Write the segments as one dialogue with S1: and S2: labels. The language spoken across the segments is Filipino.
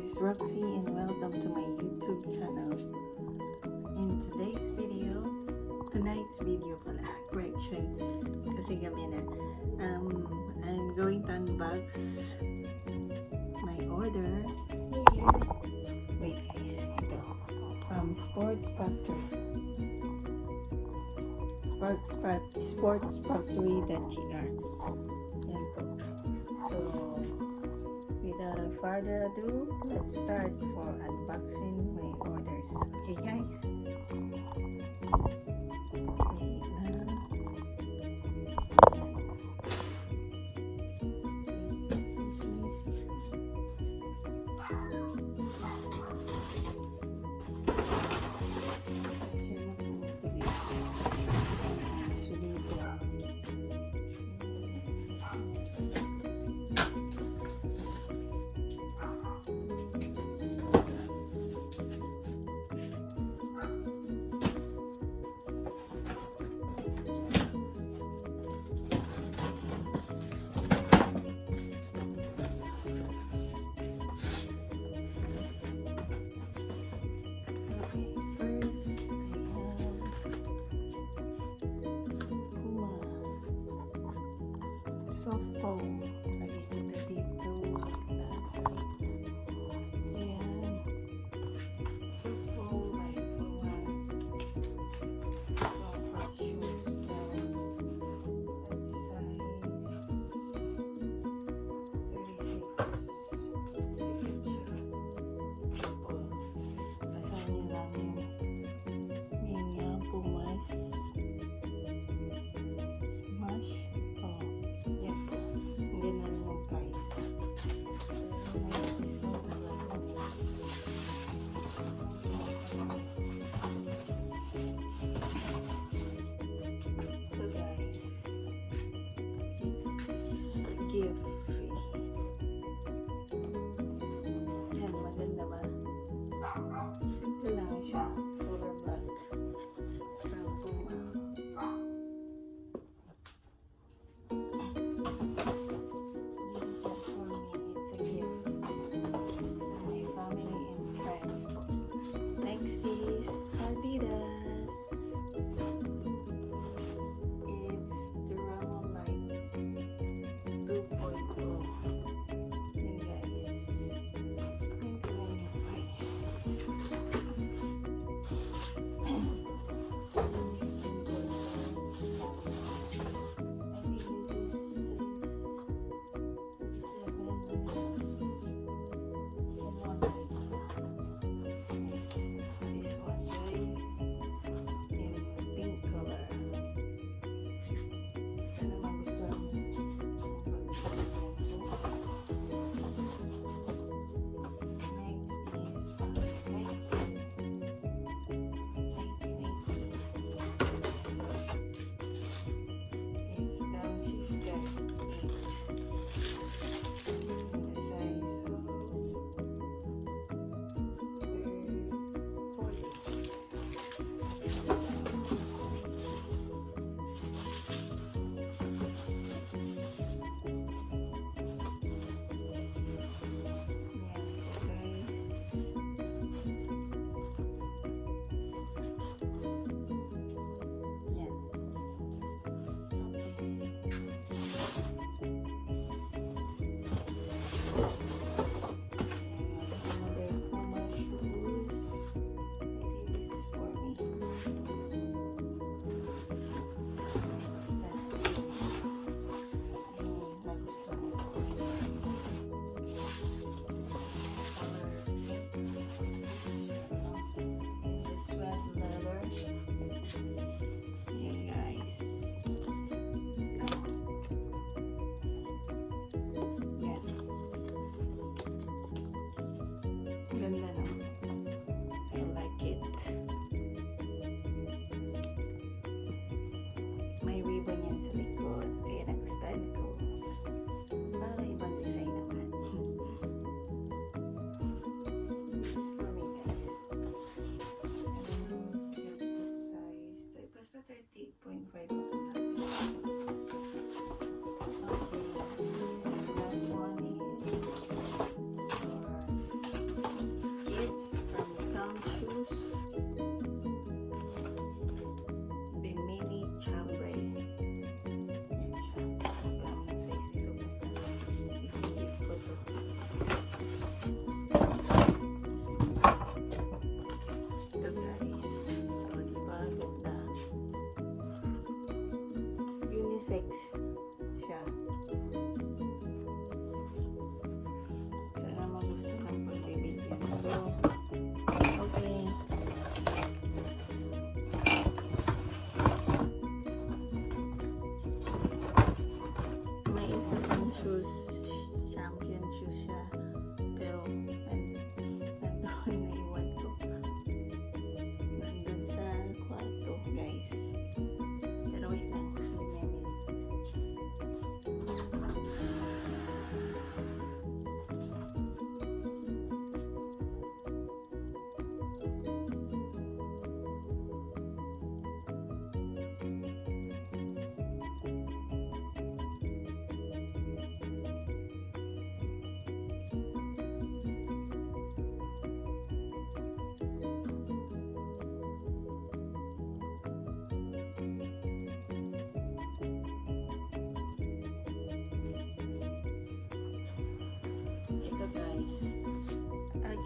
S1: is Roxy and welcome to my YouTube channel. In tonight's video pala, correction, kasi gabi na, I'm going to unbox my order here. Wait guys, ito, from Sportsfactory.gr. Yan po. So, without further ado, let's start for unboxing my orders. Okay guys? Wait lang. Soft foam. Nakikita dito. Ayan. Soft foam. May mga comfort shoes na that size 36. Basahin niyo lang yung pumas. Smash. Oh. Yan po. And then unisex siya. Sana magustuhan ko bibigyan ko. Okay. May isa pang shoes. Champion shoes siya. Pero, nandun naiwan ko. Nandun sa kwarto, guys. Pero wait lang.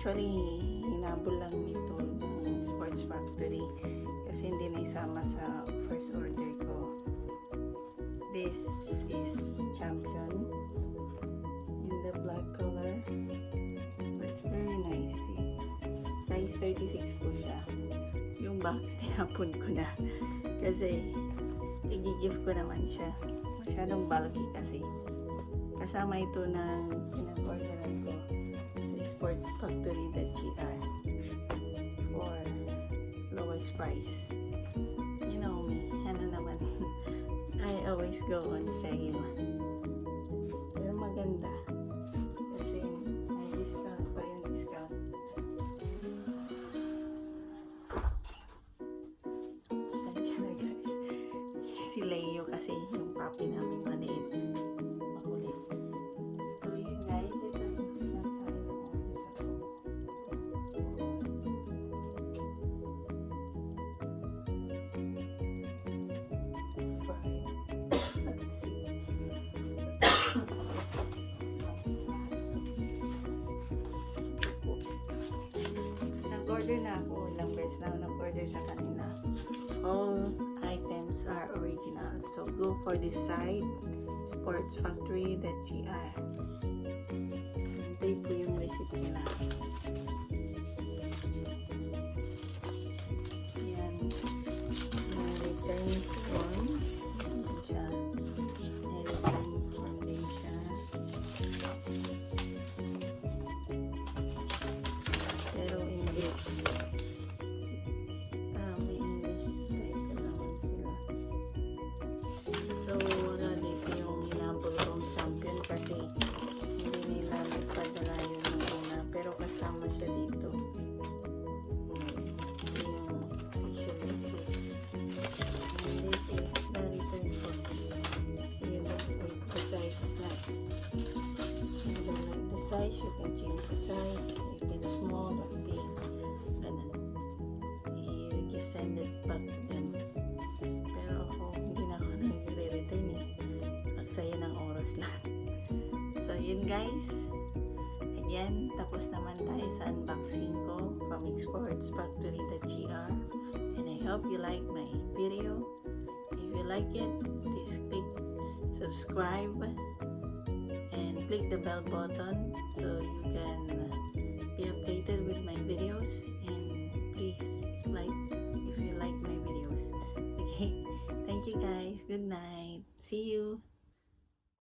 S1: Actually, hinabol lang nito ng Sportsfactory kasi hindi na isama sa first order ko. This is Champion in the black color. It's very nice. Size 36 po siya. Yung box, tinapon ko na kasi i-gift ko naman siya. Masyadong bulky kasi. Kasama ito ng pinag-orderan ko. Sportsfactory.gr for lowest price. You know me, ano naman, I always go on sale. Pero maganda kasi may discount pa yung discount. Sensya na guys. Si Leo kasi yung papi namin maliit. Makulit. So yun guys, ito nag-order na ako ilang beses na nag-order sa kanila. All items are original. So go for this site, sportsfactory.gr. Hintay po yung recipe nila. Yan. May return form. Siya. May return form din siya. Pero English. May English kahit kailangan sila. So, wala dito yung hinabol kong Champion kasi hindi nila nagpadala yun ng una. Pero kasama siya dito. Yung official receipt. And this is the return form. Yun, the size is not. You don't like the size, you can change the size. If it's small or big, ganun. You just send it back to them. Pero ako, hindi na ako nag-return eh. Aksaya ng oras lang. So, yun guys. Again, tapos naman tayo sa unboxing ko from sportsfactory.gr. And I hope you like my video. If you like it, please click subscribe and click the bell button so you can be updated with my videos, and please like if you like my videos. Okay, thank you guys, good night, see you.